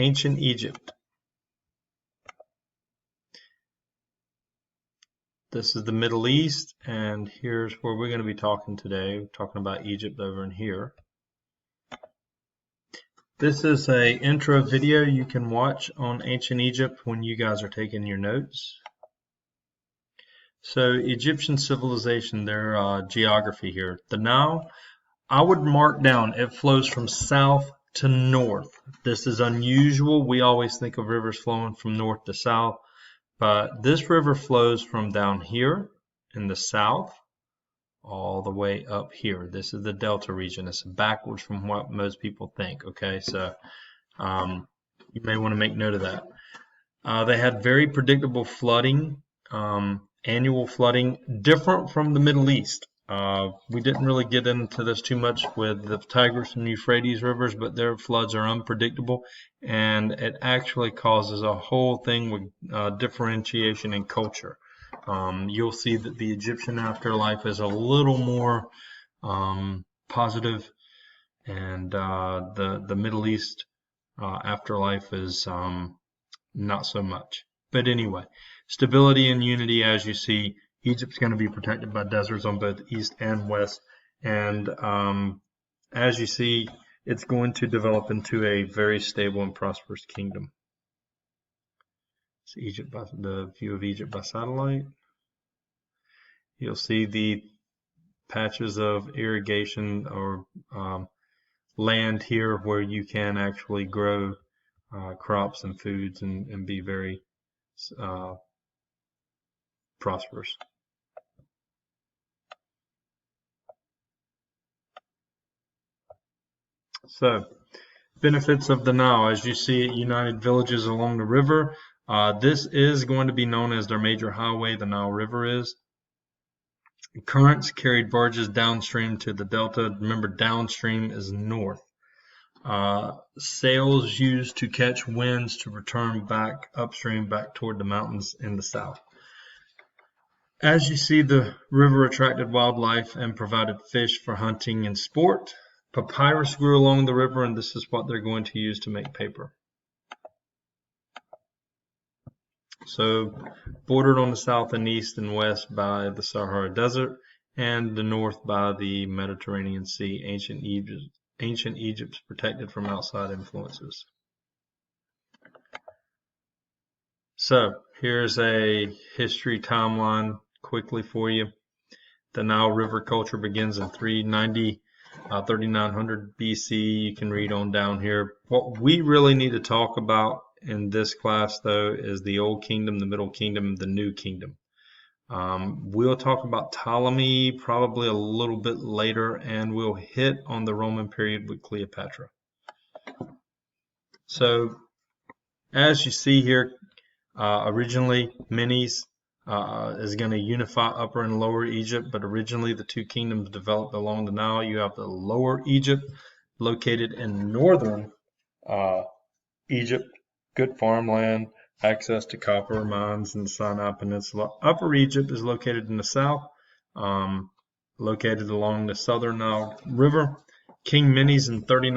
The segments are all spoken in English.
Ancient Egypt. This is the Middle East, and here's where we're going to be talking today. We're talking about Egypt over in here. This is a intro video you can watch on ancient Egypt when you guys are taking your notes. So Egyptian civilization, their geography here. The Nile, I would mark down, it flows from south to north. This is unusual. We always think of rivers flowing from north to south. But this river flows from down here in the south all the way up here. This is the Delta region. It's backwards from what most people think. Okay, so you may want to make note of that. They had very predictable flooding, annual flooding, different from the Middle East. We didn't really get into this too much with the Tigris and Euphrates rivers, but their floods are unpredictable, and it actually causes a whole thing with differentiation in culture. You'll see that the Egyptian afterlife is a little more positive, and the Middle East afterlife is not so much. But anyway, stability and unity, as you see. Egypt's going to be protected by deserts on both east and west, and as you see, it's going to develop into a very stable and prosperous kingdom. It's Egypt by the view of Egypt by satellite. You'll see the patches of irrigation or land here where you can actually grow crops and foods and be very prosperous. So, benefits of the Nile. As you see, united villages along the river. This is going to be known as their major highway, the Nile River is. Currents carried barges downstream to the delta. Remember, downstream is north. Sails used to catch winds to return back upstream, back toward the mountains in the south. As you see, the river attracted wildlife and provided fish for hunting and sport. Papyrus grew along the river, and this is what they're going to use to make paper. So, bordered on the south and east and west by the Sahara Desert, and the north by the Mediterranean Sea. Ancient Egypt's protected from outside influences. So, here's a history timeline quickly for you. The Nile River culture begins in 390, 3900 BC. You can read on down here. What we really need to talk about in this class, though, is the Old Kingdom, the Middle Kingdom, the New Kingdom. We'll talk about Ptolemy probably a little bit later, and we'll hit on the Roman period with Cleopatra. So, as you see here, originally Menes is going to unify Upper and Lower Egypt, but originally the two kingdoms developed along the Nile. You have the Lower Egypt located in northern Egypt, good farmland, access to copper mines in the Sinai Peninsula. Upper Egypt is located in the south, located along the southern Nile River. King Menes in King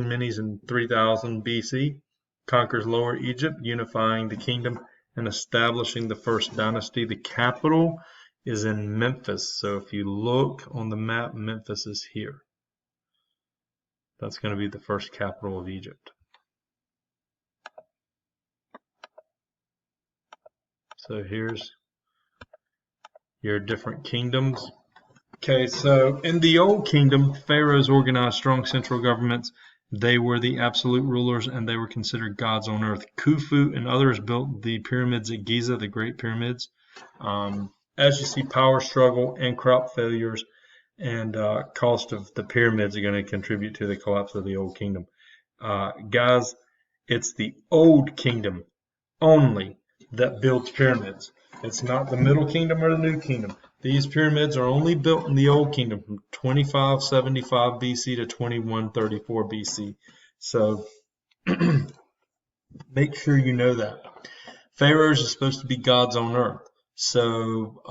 Menes in 3000 BC conquers Lower Egypt, unifying the kingdom and establishing the first dynasty. The capital is in Memphis. So if you look on the map, Memphis is here. That's going to be the first capital of Egypt. So here's your different kingdoms. Okay, so in the Old Kingdom, pharaohs organized strong central governments. They were the absolute rulers, and they were considered gods on earth. Khufu and others built the pyramids at Giza, the Great Pyramids. As you see, power struggle and crop failures and cost of the pyramids are going to contribute to the collapse of the Old Kingdom. Guys, it's the Old Kingdom only that builds pyramids. It's not the Middle Kingdom or the New Kingdom. These pyramids are only built in the Old Kingdom from 2575 BC to 2134 BC. So make sure you know that. Pharaohs are supposed to be gods on earth. So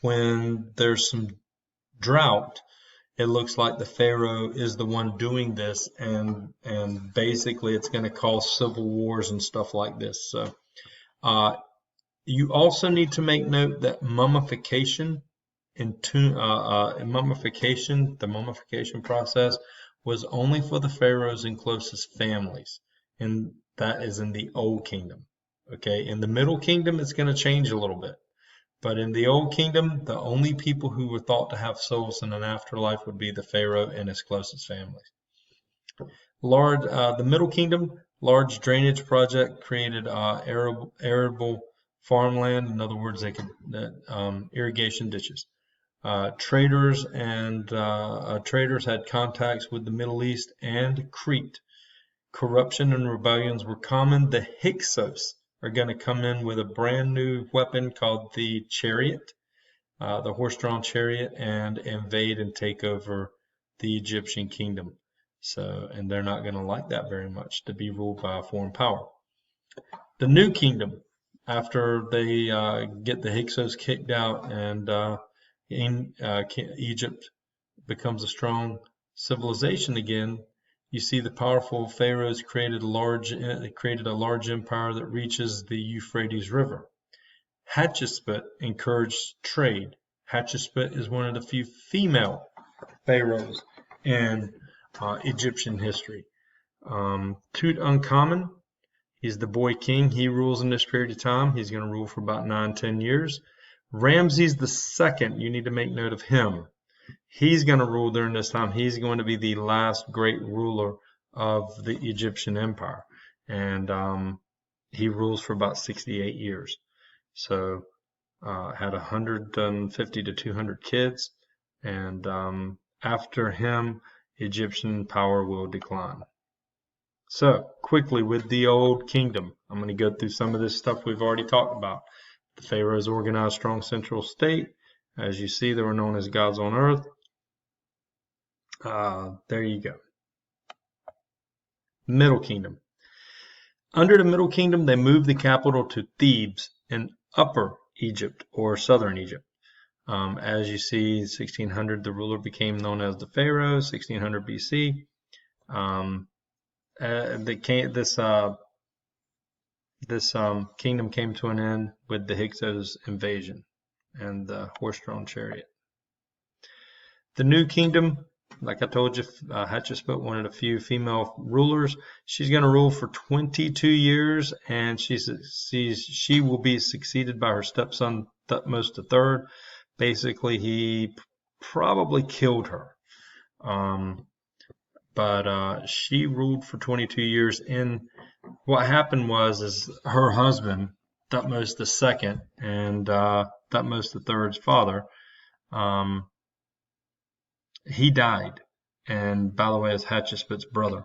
when there's some drought it looks like the Pharaoh is the one doing this, and basically it's going to cause civil wars and stuff like this. So you also need to make note that mummification the mummification process was only for the pharaohs and closest families, and that is in the Old Kingdom. Okay, in the Middle Kingdom, it's going to change a little bit, but in the Old Kingdom, the only people who were thought to have souls in an afterlife would be the pharaoh and his closest families. The Middle Kingdom, large drainage project created arable farmland. In other words, they could irrigation ditches. Traders had contacts with the Middle East and Crete. Corruption and rebellions were common. The Hyksos are going to come in with a brand new weapon called the chariot, the horse-drawn chariot, and invade and take over the Egyptian kingdom. So, and they're not going to like that very much, to be ruled by a foreign power. The New Kingdom, after they get the Hyksos kicked out and Egypt becomes a strong civilization again, you see the powerful pharaohs created a large empire that reaches the Euphrates River. Hatshepsut encouraged trade. Hatshepsut is one of the few female pharaohs in Egyptian history. Tutankhamun, he's the boy king. He rules in this period of time. He's going to rule for about 9-10 years. Ramses II, you need to make note of him. He's going to rule during this time. He's going to be the last great ruler of the Egyptian empire. And he rules for about 68 years. So had 150 to 200 kids. And after him, Egyptian power will decline. So quickly with the Old Kingdom, I'm going to go through some of this stuff we've already talked about. The pharaohs organized strong central state. As you see, they were known as gods on earth. There you go. Middle Kingdom. Under the Middle Kingdom, they moved the capital to Thebes in Upper Egypt or Southern Egypt. As you see, 1600, the ruler became known as the Pharaoh. 1600 BC. This kingdom came to an end with the Hyksos invasion and the horse-drawn chariot. The New Kingdom, like I told you, Hatshepsut, one of the few female rulers. She's going to rule for 22 years, and she will be succeeded by her stepson Thutmose III. Basically, he probably killed her. But she ruled for 22 years. And what happened is her husband, Thutmose II, and Thutmose III's father, he died. And by the way, it's Hatshepsut's brother,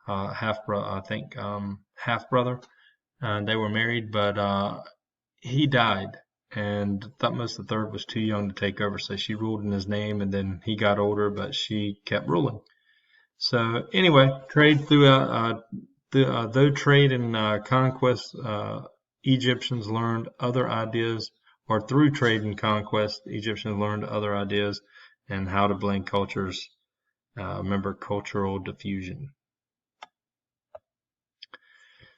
half-brother. They were married, but he died. And Thutmose III was too young to take over, so she ruled in his name, and then he got older, but she kept ruling. So anyway, trade throughout, though trade and conquest, Egyptians learned other ideas, or through trade and conquest, Egyptians learned other ideas and how to blend cultures. Remember, cultural diffusion.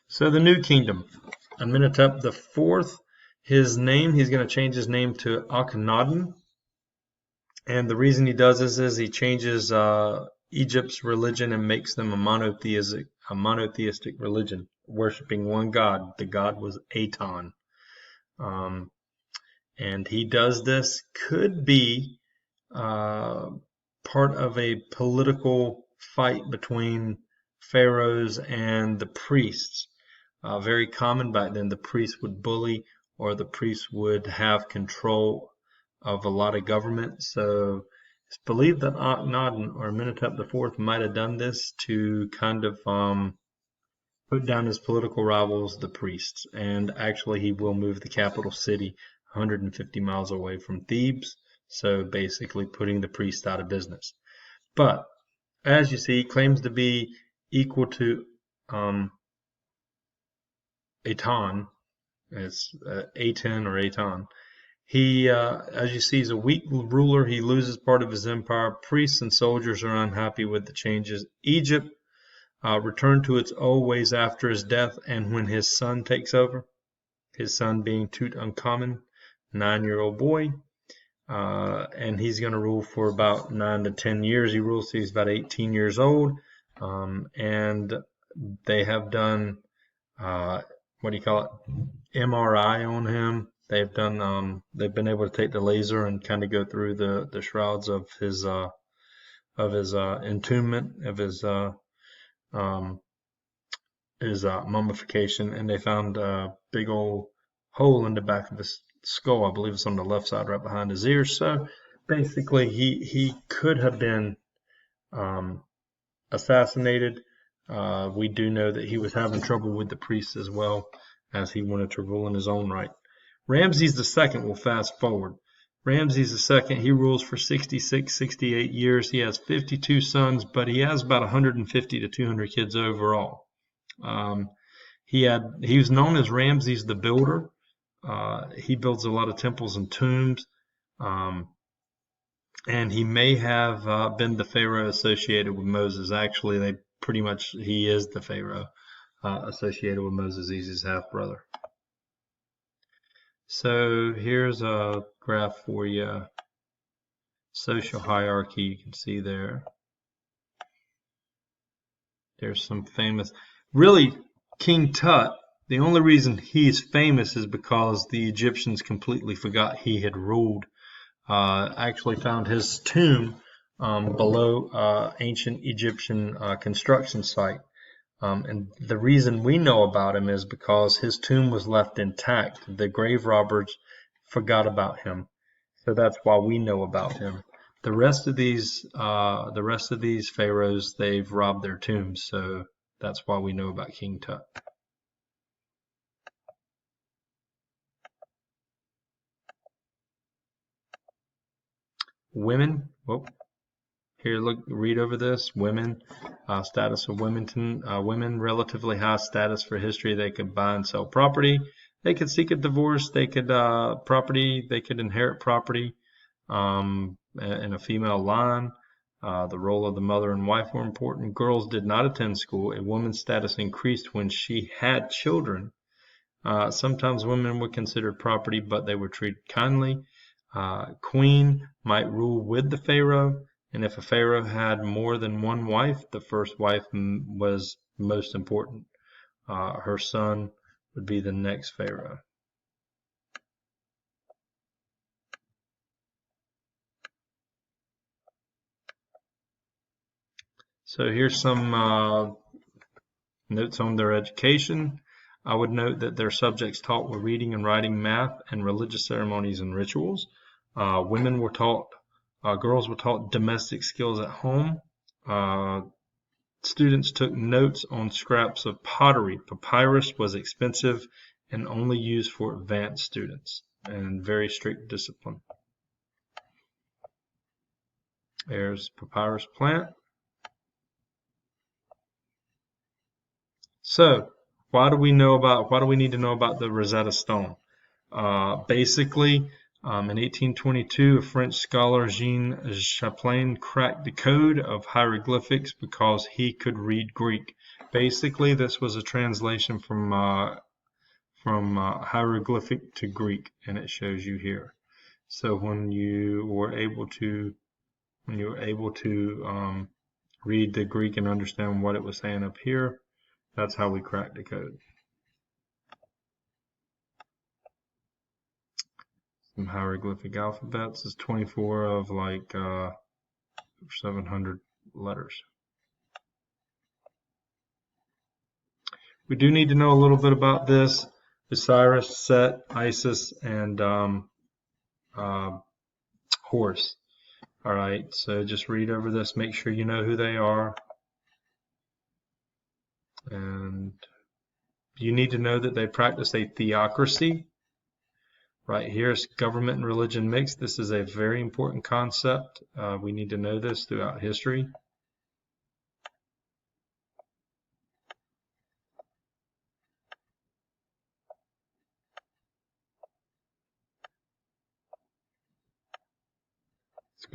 So the New Kingdom, Amenhotep IV, he's going to change his name to Akhenaten. And the reason he does this is he changes Egypt's religion and makes them a monotheistic religion, worshiping one god. The god was Aton. And he does this, could be part of a political fight between pharaohs and the priests. Very common back then, the priests would bully, or the priests would have control of a lot of government. So it's believed that Akhenaten or Amenhotep IV might have done this to kind of put down his political rivals, the priests. And actually, he will move the capital city 150 miles away from Thebes. So basically putting the priests out of business. But as you see, he claims to be equal to Aton. It's Aten or Aton. He, as you see, is a weak ruler. He loses part of his empire. Priests and soldiers are unhappy with the changes. Egypt returned to its old ways after his death and when his son takes over, his son being Tutankhamun, 9-year-old boy. And he's going to rule for about 9 to 10 years. He rules till he's about 18 years old. And they have done, what do you call it, MRI on him. They've been able to take the laser and kind of go through the shrouds of his entombment, of his mummification, and they found a big old hole in the back of his skull. I believe it's on the left side, right behind his ears. So basically, he could have been assassinated. We do know that he was having trouble with the priests as well, as he wanted to rule in his own right. Ramses II, will fast forward. Ramses II, he rules for 66, 68 years. He has 52 sons, but he has about 150 to 200 kids overall. He was known as Ramses the Builder. He builds a lot of temples and tombs. And he may have been the Pharaoh associated with Moses. Actually, he is the Pharaoh associated with Moses. He's his half brother. So here's a graph for you. Social hierarchy, you can see there. There's some famous, really, King Tut. The only reason he's famous is because the Egyptians completely forgot he had ruled. Actually found his tomb below ancient Egyptian construction site. And the reason we know about him is because his tomb was left intact. The grave robbers forgot about him. So that's why we know about him. The rest of these pharaohs, they've robbed their tombs. So that's why we know about King Tut. Women, here, look, read over this. Women, status of women, relatively high status for history. They could buy and sell property. They could seek a divorce. They could They could inherit property in a female line. The role of the mother and wife were important. Girls did not attend school. A woman's status increased when she had children. Sometimes women were considered property, but they were treated kindly. Queen might rule with the pharaoh, and if a pharaoh had more than one wife, the first wife was most important. Her son would be the next pharaoh. So here's some notes on their education. I would note that their subjects taught were reading and writing, math, and religious ceremonies and rituals. Women were taught, girls were taught domestic skills at home. Students took notes on scraps of pottery. Papyrus was expensive and only used for advanced students, and very strict discipline. There's papyrus plant. So, why do we need to know about the Rosetta Stone? Basically, in 1822, a French scholar, Jean Champollion, cracked the code of hieroglyphics because he could read Greek. Basically, this was a translation from hieroglyphic to Greek, and it shows you here. So when you were able to read the Greek and understand what it was saying up here, that's how we cracked the code. Some hieroglyphic alphabets is 24 of like 700 letters. We do need to know a little bit about this. Osiris, Set, Isis, and Horus. All right, so just read over this. Make sure you know who they are. And you need to know that they practice a theocracy. Right here is government and religion mixed. This is a very important concept. We need to know this throughout history.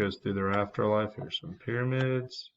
goes through their afterlife. Here's some pyramids.